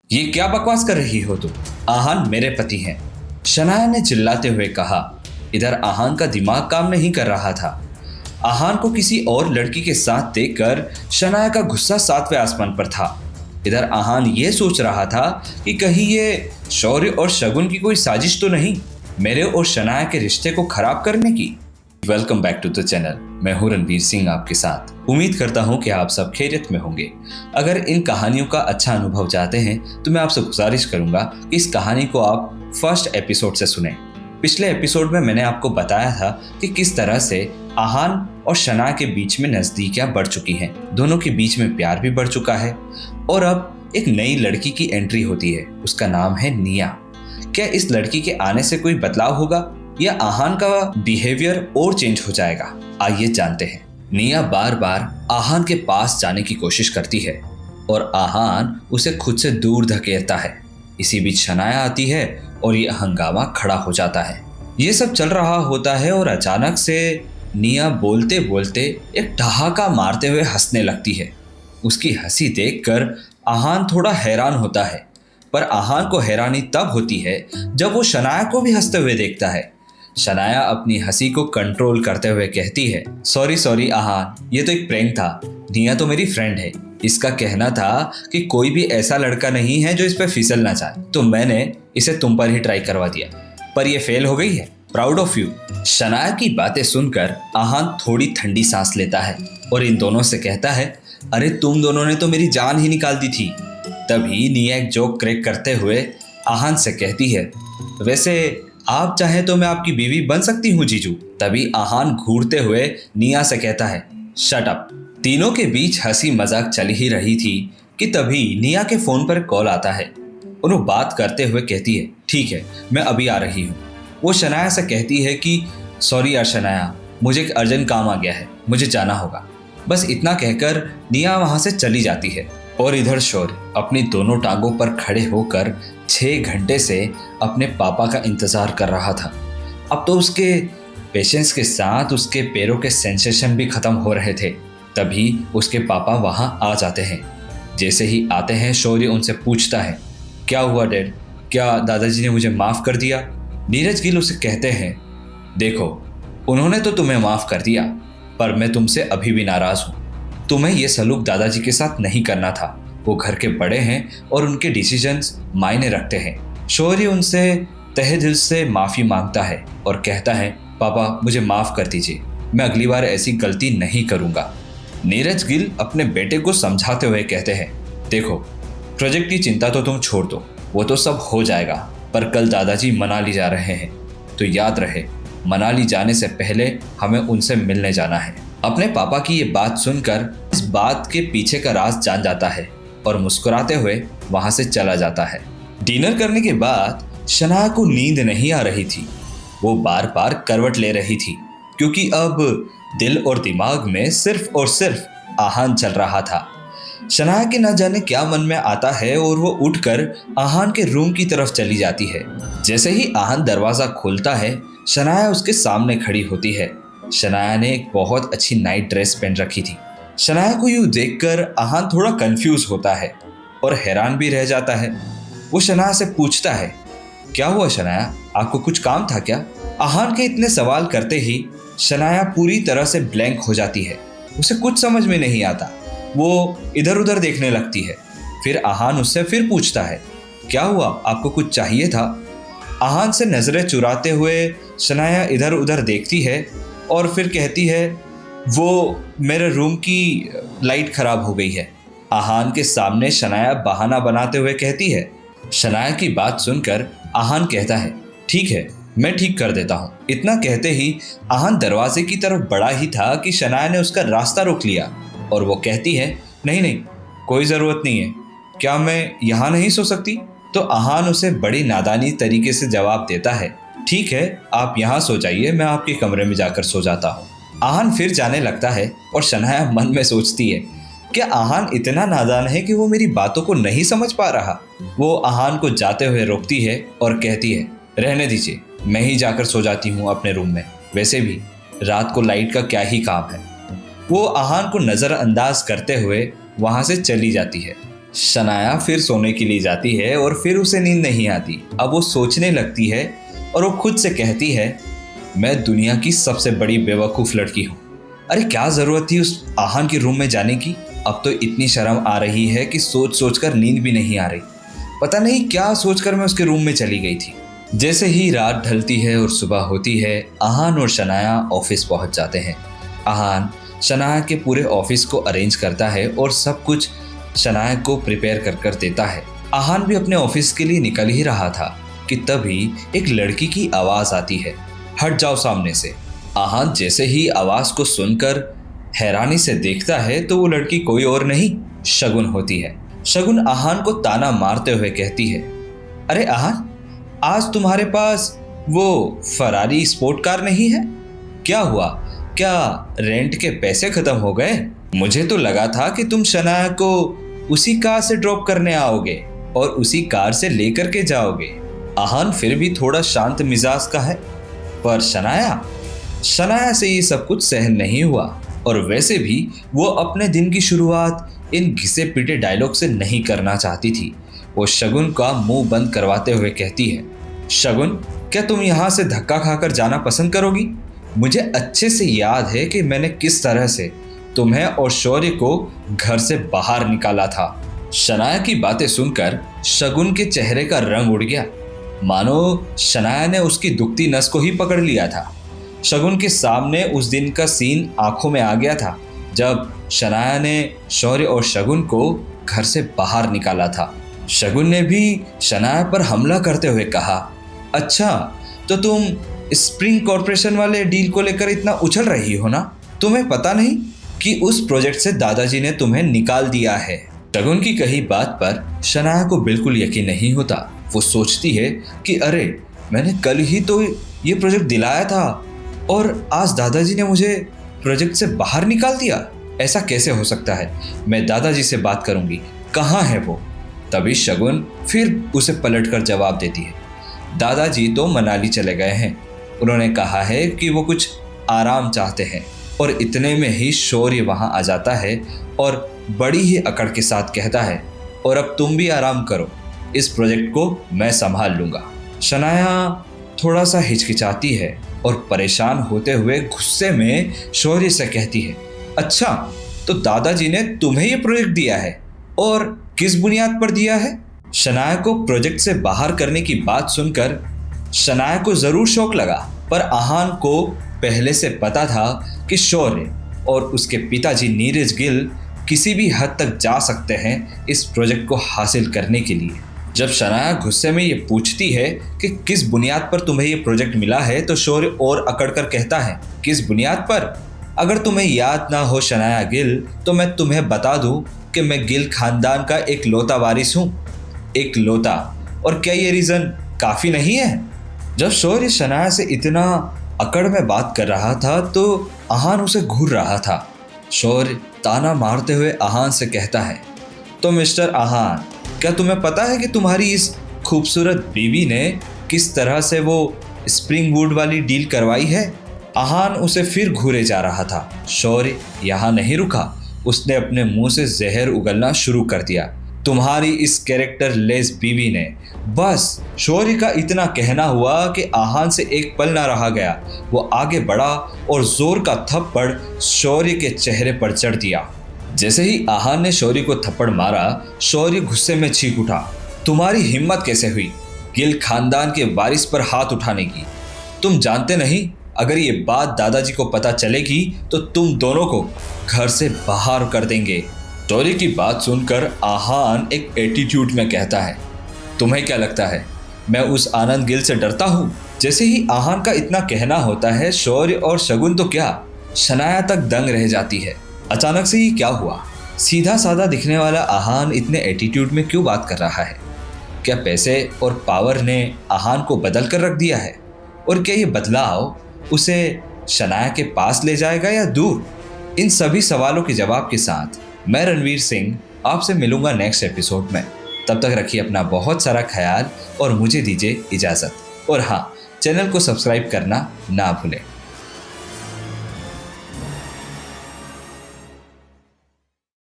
ये क्या बकवास कर रही हो तुम? आहान मेरे पति हैं, शनाया ने चिल्लाते हुए कहा। इधर आहान का दिमाग काम नहीं कर रहा था। आहान को किसी और लड़की के साथ देखकर शनाया का गुस्सा 7वें आसमान पर था। इधर आहान ये सोच रहा था कि कहीं ये शौर्य और शगुन की कोई साजिश तो नहीं, मेरे और शनाया के रिश्ते को खराब करने की। Welcome back to the channel. मैं हूं रणवीर सिंह आपके साथ। उम्मीद करता हूं कि आप सब खैरियत में होंगे। अगर इन कहानियों का अच्छा अनुभव चाहते हैं तो मैं आपसे गुजारिश करूंगा कि इस कहानी को आप फर्स्ट एपिसोड से सुने। पिछले एपिसोड में मैंने आपको बताया था कि किस तरह से आहान और शनाया के बीच में नजदीकियां बढ़ चुकी हैं, दोनों के बीच में प्यार भी बढ़ चुका है और अब एक नई लड़की की एंट्री होती है। उसका नाम है निया। क्या इस लड़की के आने से कोई बदलाव होगा या आहान का बिहेवियर और चेंज हो जाएगा? आइए जानते हैं। निया बार बार आहान के पास जाने की कोशिश करती है और आहान उसे खुद से दूर धकेलता है। इसी बीच शनाया आती है और ये हंगामा खड़ा हो जाता है। ये सब चल रहा होता है और अचानक से निया बोलते बोलते एक ठहाका मारते हुए हंसने लगती है। उसकी हंसी देखकर आहान थोड़ा हैरान होता है, पर आहान को हैरानी तब होती है जब वो शनाया को भी हंसते हुए देखता है। शनाया अपनी हंसी को कंट्रोल करते हुए कहती है, सॉरी आहान, ये तो एक प्रैंक था। निया तो मेरी फ्रेंड है। इसका कहना था कि कोई भी ऐसा लड़का नहीं है जो इस पे फिसल ना चाहे, तो मैंने इसे तुम पर ही ट्राई करवा दिया, पर ये फेल हो गई है। Proud of you. शनाया की बातें सुनकर आहान थोड़ी ठंडी सांस लेता है और इन दोनों से कहता है, अरे तुम दोनों ने तो मेरी जान ही निकाल दी थी। तभी निया एक जोक क्रैक करते हुए आहान से कहती है, वैसे आप चाहे तो मैं आपकी बीवी बन सकती हूँ जीजू। तभी आहान घूरते हुए निया से कहता है, शट अप। तीनों के बीच हंसी मजाक चल ही रही थी कि तभी निया के फोन पर कॉल आता है और वो बात करते हुए कहती है, ठीक है मैं अभी आ रही हूँ। वो शनाया से कहती है कि सॉरी यार शनाया, मुझे एक अर्जेंट काम आ गया है, मुझे जाना होगा। बस इतना कहकर निया वहां से चली जाती है और इधर शौर्य अपनी दोनों टांगों पर खड़े होकर 6 घंटे से अपने पापा का इंतजार कर रहा था। अब तो उसके पेशेंस के साथ उसके पैरों के सेंसेशन भी खत्म हो रहे थे। तभी उसके पापा वहां आ जाते हैं। जैसे ही आते हैं शौर्य उनसे पूछता है, क्या हुआ डैड, क्या दादाजी ने मुझे माफ़ कर दिया? नीरज गिल उसे कहते हैं, देखो उन्होंने तो तुम्हें माफ़ कर दिया, पर मैं तुमसे अभी भी नाराज़ हूँ। तुम्हें ये सलूक दादाजी के साथ नहीं करना था। वो घर के बड़े हैं और उनके डिसीजंस मायने रखते हैं। शौर्य उनसे तहे दिल से माफ़ी मांगता है और कहता है, पापा मुझे माफ़ कर दीजिए, मैं अगली बार ऐसी गलती नहीं करूँगा। नीरज गिल अपने बेटे को समझाते हुए कहते हैं, देखो प्रोजेक्ट की चिंता तो तुम छोड़ दो, वो तो सब हो जाएगा, पर कल दादाजी मनाली जा रहे हैं, तो याद रहे मनाली जाने से पहले हमें उनसे मिलने जाना है। अपने पापा की ये बात सुनकर इस बात के पीछे का राज जान जाता है और मुस्कुराते हुए वहां से चला जाता है। डिनर करने के बाद शनाया को नींद नहीं आ रही थी। वो बार बार करवट ले रही थी क्योंकि अब दिल और दिमाग में सिर्फ और सिर्फ आहान चल रहा था। शनाया के न जाने क्या मन में आता है और वो उठकर आहान के रूम की तरफ चली जाती है। जैसे ही आहान दरवाजा खोलता है शनाया उसके सामने खड़ी होती है। शनाया ने एक बहुत अच्छी नाइट ड्रेस पहन रखी थी। शनाया को यूं देखकर आहान थोड़ा कंफ्यूज होता है और हैरान भी रह जाता है। वो शनाया से पूछता है, क्या हुआ शनाया, आपको कुछ काम था क्या? आहान के इतने सवाल करते ही शनाया पूरी तरह से ब्लैंक हो जाती है। उसे कुछ समझ में नहीं आता। वो इधर उधर देखने लगती है। फिर आहान उससे फिर पूछता है, क्या हुआ, आपको कुछ चाहिए था? आहान से नजरें चुराते हुए शनाया इधर उधर देखती है और फिर कहती है, वो मेरे रूम की लाइट खराब हो गई है। आहान के सामने शनाया बहाना बनाते हुए कहती है। शनाया की बात सुनकर आहान कहता है, ठीक है मैं ठीक कर देता हूँ। इतना कहते ही आहान दरवाजे की तरफ बढ़ा ही था कि शनाया ने उसका रास्ता रोक लिया और वो कहती है, नहीं कोई ज़रूरत नहीं है, क्या मैं यहाँ नहीं सो सकती? तो आहान उसे बड़ी नादानी तरीके से जवाब देता है, ठीक है आप यहाँ सो जाइए, मैं आपके कमरे में जाकर सो जाता हूँ। आहान फिर जाने लगता है और शनाया मन में सोचती है, क्या आहान इतना नादान है कि वो मेरी बातों को नहीं समझ पा रहा? वो आहान को जाते हुए रोकती है और कहती है, रहने दीजिए, मैं ही जाकर सो जाती हूँ अपने रूम में, वैसे भी रात को लाइट का क्या ही काम है। वो आहान को नज़रअंदाज करते हुए वहाँ से चली जाती है। शनाया फिर सोने के लिए जाती है और फिर उसे नींद नहीं आती। अब वो सोचने लगती है और वो खुद से कहती है, मैं दुनिया की सबसे बड़ी बेवकूफ़ लड़की हूँ। अरे क्या ज़रूरत थी उस आहान के रूम में जाने की। अब तो इतनी शर्म आ रही है कि सोच सोच कर नींद भी नहीं आ रही। पता नहीं क्या सोचकर मैं उसके रूम में चली गई थी। जैसे ही रात ढलती है और सुबह होती है, आहान और शनाया ऑफिस पहुंच जाते हैं। आहान शनाया के पूरे ऑफिस को अरेंज करता है और सब कुछ शनाया को प्रिपेयर कर देता है। आहान भी अपने ऑफिस के लिए निकल ही रहा था कि तभी एक लड़की की आवाज़ आती है, हट जाओ सामने से। आहान जैसे ही आवाज़ को सुनकर हैरानी से देखता है तो वो लड़की कोई और नहीं, शगुन होती है। शगुन आहान को ताना मारते हुए कहती है, अरे आहान, आज तुम्हारे पास वो फरारी स्पोर्ट कार नहीं है? क्या हुआ? क्या रेंट के पैसे खत्म हो गए? मुझे तो लगा था कि तुम शनाया को उसी कार से ड्रॉप करने आओगे और उसी कार से लेकर के जाओगे। आहान फिर भी थोड़ा शांत मिजाज का है, पर शनाया से ये सब कुछ सहन नहीं हुआ और वैसे भी वो अपने दिन की शुरुआत इन घिसे पीटे डायलॉग से नहीं करना चाहती थी। वो शगुन का मुंह बंद करवाते हुए कहती है, शगुन, क्या तुम यहाँ से धक्का खाकर जाना पसंद करोगी? मुझे अच्छे से याद है कि मैंने किस तरह से तुम्हें और शौर्य को घर से बाहर निकाला था। शनाया की बातें सुनकर शगुन के चेहरे का रंग उड़ गया, मानो शनाया ने उसकी दुखती नस को ही पकड़ लिया था। शगुन के सामने उस दिन का सीन आंखों में आ गया था जब शनाया ने शौर्य और शगुन को घर से बाहर निकाला था। शगुन ने भी शनाया पर हमला करते हुए कहा, अच्छा तो तुम स्प्रिंग कॉर्पोरेशन वाले डील को लेकर इतना उछल रही हो ना? तुम्हें पता नहीं कि उस प्रोजेक्ट से दादाजी ने तुम्हें निकाल दिया है। शगुन की कही बात पर शनाया को बिल्कुल यकीन नहीं होता। वो सोचती है कि अरे, मैंने कल ही तो ये प्रोजेक्ट दिलाया था और आज दादाजी ने मुझे प्रोजेक्ट से बाहर निकाल दिया। ऐसा कैसे हो सकता है? मैं दादाजी से बात करूंगी, कहाँ है वो? तभी शगुन फिर उसे पलटकर जवाब देती है, दादाजी तो मनाली चले गए हैं। उन्होंने कहा है कि वो कुछ आराम चाहते हैं। और इतने में ही शौर्य वहाँ आ जाता है और बड़ी ही अकड़ के साथ कहता है, और अब तुम भी आराम करो, इस प्रोजेक्ट को मैं संभाल लूँगा। शनाया थोड़ा सा हिचकिचाती है और परेशान होते हुए गुस्से में शौर्य से कहती है, अच्छा तो दादाजी ने तुम्हें ये प्रोजेक्ट दिया है और किस बुनियाद पर दिया है? शनाया को प्रोजेक्ट से बाहर करने की बात सुनकर शनाया को जरूर शौक लगा, पर आहान को पहले से पता था कि शौर्य और उसके पिताजी नीरज गिल किसी भी हद तक जा सकते हैं इस प्रोजेक्ट को हासिल करने के लिए। जब शनाया गुस्से में ये पूछती है कि किस बुनियाद पर तुम्हें ये प्रोजेक्ट मिला है, तो शौर्य और अकड़ कर कहता है, किस बुनियाद पर? अगर तुम्हें याद ना हो शनाया गिल, तो मैं तुम्हें बता दूं कि मैं गिल खानदान का एक लौता वारिस हूँ, एक लौता। और क्या ये रीज़न काफ़ी नहीं है? जब शौर्य शनाया से इतना अकड़ में बात कर रहा था तो आहान उसे घूर रहा था। शौर्य ताना मारते हुए आहान से कहता है, तो मिस्टर आहान, क्या तुम्हें पता है कि तुम्हारी इस खूबसूरत बीवी ने किस तरह से वो स्प्रिंग वुड वाली डील करवाई है? आहान उसे फिर घूरे जा रहा था। शौर्य यहाँ नहीं रुका, उसने अपने मुंह से जहर उगलना शुरू कर दिया। तुम्हारी इस कैरेक्टर लेस बीवी ने, बस शौर्य का इतना कहना हुआ कि आहान से एक पल ना रहा गया। वो आगे बढ़ा और जोर का थप्पड़ शौर्य के चेहरे पर चढ़ दिया। जैसे ही आहान ने शौर्य को थप्पड़ मारा, शौर्य गुस्से में चीख उठा, तुम्हारी हिम्मत कैसे हुई गिल खानदान के वारिस पर हाथ उठाने की? तुम जानते नहीं, अगर ये बात दादाजी को पता चलेगी तो तुम दोनों को घर से बाहर कर देंगे। शौर्य की बात सुनकर आहान एक एटीट्यूड में कहता है, तुम्हें क्या लगता है मैं उस आनंद गिल से डरता हूँ? जैसे ही आहान का इतना कहना होता है, शौर्य और शगुन तो क्या, शनाया तक दंग रह जाती है। अचानक से ही क्या हुआ? सीधा साधा दिखने वाला आहान इतने एटीट्यूड में क्यों बात कर रहा है? क्या पैसे और पावर ने आहान को बदल कर रख दिया है? और क्या ये बदलाव उसे शनाया के पास ले जाएगा या दूर? इन सभी सवालों के जवाब के साथ मैं रणवीर सिंह आपसे मिलूंगा नेक्स्ट एपिसोड में। तब तक रखिए अपना बहुत सारा ख्याल और मुझे दीजिए इजाज़त। और हाँ, चैनल को सब्सक्राइब करना ना भूलें।